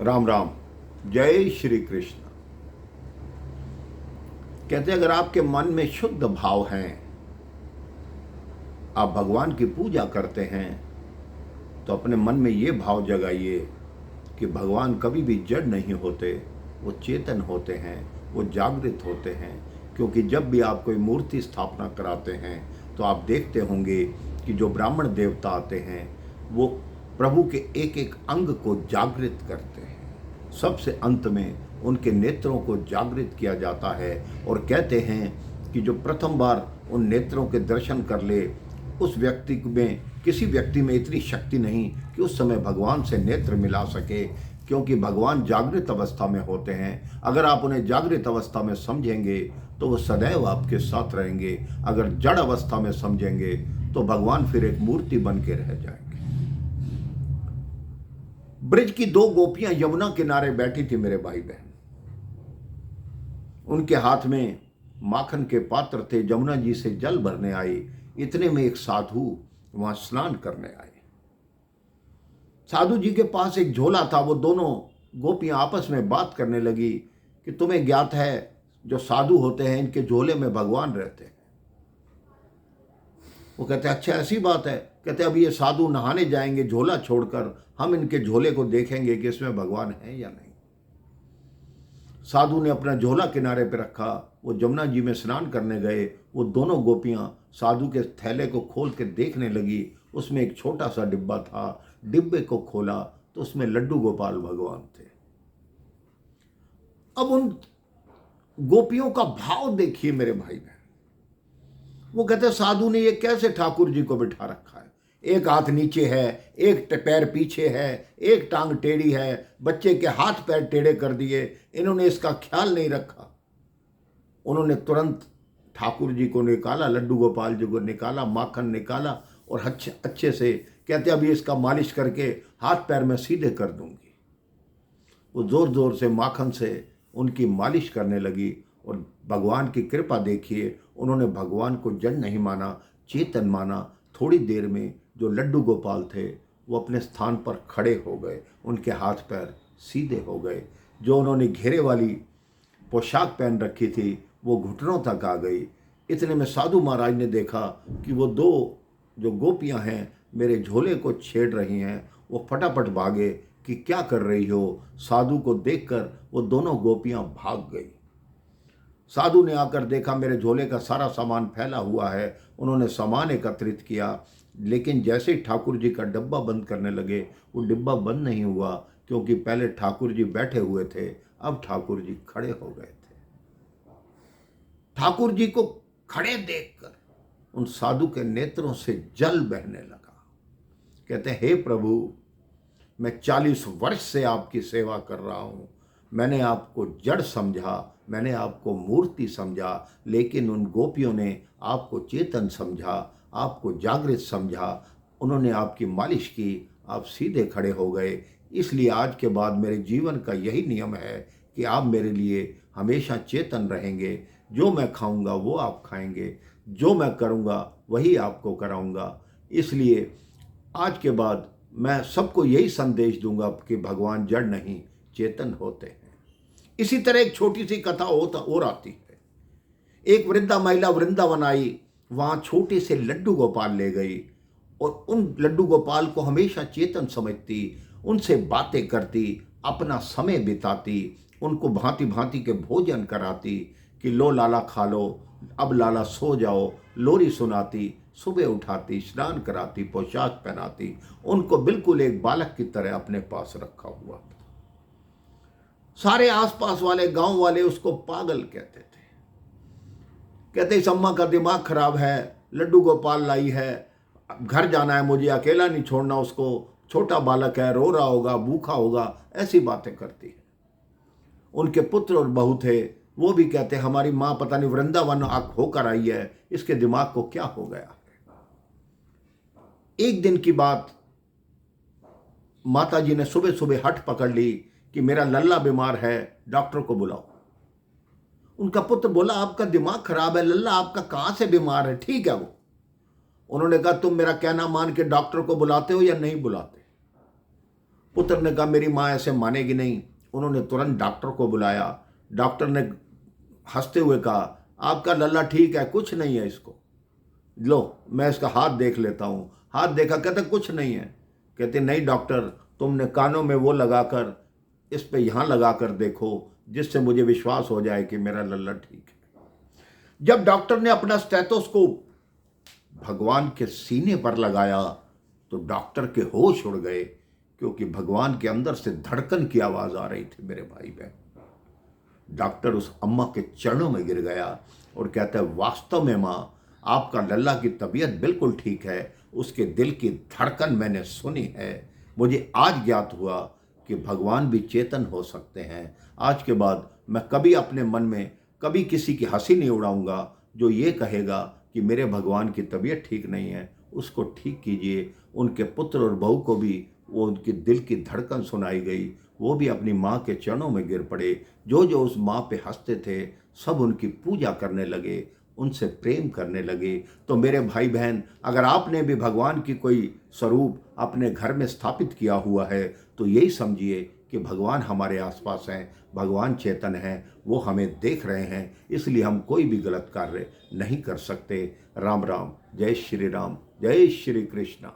राम राम। जय श्री कृष्ण। कहते अगर आपके मन में शुद्ध भाव हैं, आप भगवान की पूजा करते हैं, तो अपने मन में ये भाव जगाइए कि भगवान कभी भी जड़ नहीं होते, वो चेतन होते हैं, वो जागृत होते हैं। क्योंकि जब भी आप कोई मूर्ति स्थापना कराते हैं तो आप देखते होंगे कि जो ब्राह्मण देवता आते हैं वो प्रभु के एक एक अंग को जागृत करते हैं। सबसे अंत में उनके नेत्रों को जागृत किया जाता है और कहते हैं कि जो प्रथम बार उन नेत्रों के दर्शन कर ले, उस व्यक्ति में, किसी व्यक्ति में इतनी शक्ति नहीं कि उस समय भगवान से नेत्र मिला सके, क्योंकि भगवान जागृत अवस्था में होते हैं। अगर आप उन्हें जागृत अवस्था में समझेंगे तो वो सदैव आपके साथ रहेंगे। अगर जड़ अवस्था में समझेंगे तो भगवान फिर एक मूर्ति बन के रह जाएंगे। ब्रज की दो गोपियां यमुना किनारे बैठी थी मेरे भाई बहन। उनके हाथ में माखन के पात्र थे। यमुना जी से जल भरने आई। इतने में एक साधु वहां स्नान करने आए। साधु जी के पास एक झोला था। वो दोनों गोपियां आपस में बात करने लगी कि तुम्हें ज्ञात है, जो साधु होते हैं इनके झोले में भगवान रहते हैं। वो कहते अच्छा ऐसी बात है। कहते अब ये साधु नहाने जाएंगे झोला छोड़कर, हम इनके झोले को देखेंगे कि इसमें भगवान है या नहीं। साधु ने अपना झोला किनारे पे रखा। वो यमुना जी में स्नान करने गए। वो दोनों गोपियां साधु के थैले को खोल के देखने लगी। उसमें एक छोटा सा डिब्बा था। डिब्बे को खोला तो उसमें लड्डू गोपाल भगवान थे। अब उन गोपियों का भाव देखिए मेरे भाई बहन। वो कहते साधु ने ये कैसे ठाकुर जी को बिठा रखा है। एक हाथ नीचे है, एक पैर पीछे है, एक टांग टेढ़ी है, बच्चे के हाथ पैर टेढ़े कर दिए। इन्होंने इसका ख्याल नहीं रखा। उन्होंने तुरंत ठाकुर जी को निकाला, लड्डू गोपाल जी को निकाला, माखन निकाला और अच्छे से कहते अभी इसका मालिश करके हाथ पैर में सीधे कर दूंगी। वो जोर जोर से माखन से उनकी मालिश करने लगी। और भगवान की कृपा देखिए, उन्होंने भगवान को जड़ नहीं माना, चेतन माना। थोड़ी देर में जो लड्डू गोपाल थे वो अपने स्थान पर खड़े हो गए। उनके हाथ पैर सीधे हो गए। जो उन्होंने घेरे वाली पोशाक पहन रखी थी वो घुटनों तक आ गई। इतने में साधु महाराज ने देखा कि वो दो जो गोपियां हैं मेरे झोले को छेड़ रही हैं। वो फटाफट भागे कि क्या कर रही हो। साधु को देखकर वो दोनों गोपियां भाग गई। साधु ने आकर देखा मेरे झोले का सारा सामान फैला हुआ है। उन्होंने सामान एकत्रित किया, लेकिन जैसे ही ठाकुर जी का डब्बा बंद करने लगे वो डिब्बा बंद नहीं हुआ, क्योंकि पहले ठाकुर जी बैठे हुए थे, अब ठाकुर जी खड़े हो गए थे। ठाकुर जी को खड़े देखकर उन साधु के नेत्रों से जल बहने लगा। कहते हे प्रभु, मैं 40 वर्ष से आपकी सेवा कर रहा हूं। मैंने आपको जड़ समझा, मैंने आपको मूर्ति समझा, लेकिन उन गोपियों ने आपको चेतन समझा, आपको जागृत समझा। उन्होंने आपकी मालिश की, आप सीधे खड़े हो गए। इसलिए आज के बाद मेरे जीवन का यही नियम है कि आप मेरे लिए हमेशा चेतन रहेंगे। जो मैं खाऊंगा वो आप खाएंगे, जो मैं करूंगा वही आपको कराऊंगा। इसलिए आज के बाद मैं सबको यही संदेश दूंगा कि भगवान जड़ नहीं चेतन होते हैं। इसी तरह एक छोटी सी कथा और आती है। एक वृद्धा महिला वृंदावन आई। वहां छोटे से लड्डू गोपाल ले गई और उन लड्डू गोपाल को हमेशा चेतन समझती, उनसे बातें करती, अपना समय बिताती, उनको भांति भांति के भोजन कराती कि लो लाला खा लो, अब लाला सो जाओ। लोरी सुनाती, सुबह उठाती, स्नान कराती, पोशाक पहनाती। उनको बिल्कुल एक बालक की तरह अपने पास रखा हुआ था। सारे आसपास वाले गांव वाले उसको पागल कहते थे। कहते इस अम्मा का दिमाग खराब है, लड्डू गोपाल लाई है, घर जाना है मुझे, अकेला नहीं छोड़ना उसको, छोटा बालक है, रो रहा होगा, भूखा होगा, ऐसी बातें करती है। उनके पुत्र और बहू थे, वो भी कहते हमारी माँ पता नहीं वृंदावन होकर आई है, इसके दिमाग को क्या हो गया। एक दिन की बात, माता जी ने सुबह सुबह हट पकड़ ली कि मेरा लल्ला बीमार है, डॉक्टर को बुलाओ। उनका पुत्र बोला आपका दिमाग खराब है, लल्ला आपका कहां से बीमार है, ठीक है वो। उन्होंने कहा तुम मेरा कहना मान के डॉक्टर को बुलाते हो या नहीं बुलाते। पुत्र ने कहा मेरी माँ ऐसे मानेगी नहीं। उन्होंने तुरंत डॉक्टर को बुलाया। डॉक्टर ने हंसते हुए कहा आपका लल्ला ठीक है, कुछ नहीं है इसको, लो मैं इसका हाथ देख लेता हूँ। हाथ देखा, कहते कुछ नहीं है। कहते नहीं डॉक्टर, तुमने कानों में वो लगाकर इस पे यहाँ लगा कर देखो जिससे मुझे विश्वास हो जाए कि मेरा लल्ला ठीक है। जब डॉक्टर ने अपना स्टेथोस्कोप भगवान के सीने पर लगाया तो डॉक्टर के होश उड़ गए, क्योंकि भगवान के अंदर से धड़कन की आवाज आ रही थी। मेरे भाई बहन, डॉक्टर उस अम्मा के चरणों में गिर गया और कहता है वास्तव में माँ, आपका लल्ला की तबीयत बिल्कुल ठीक है, उसके दिल की धड़कन मैंने सुनी है। मुझे आज ज्ञात हुआ कि भगवान भी चेतन हो सकते हैं। आज के बाद मैं कभी अपने मन में कभी किसी की हंसी नहीं उड़ाऊंगा जो ये कहेगा कि मेरे भगवान की तबीयत ठीक नहीं है, उसको ठीक कीजिए। उनके पुत्र और बहू को भी वो उनके दिल की धड़कन सुनाई गई, वो भी अपनी माँ के चरणों में गिर पड़े। जो जो उस माँ पे हंसते थे सब उनकी पूजा करने लगे, उनसे प्रेम करने लगे। तो मेरे भाई बहन, अगर आपने भी भगवान की कोई स्वरूप अपने घर में स्थापित किया हुआ है तो यही समझिए कि भगवान हमारे आसपास हैं, भगवान चेतन हैं, वो हमें देख रहे हैं, इसलिए हम कोई भी गलत कार्य नहीं कर सकते। राम राम, जय श्री राम, जय श्री कृष्णा।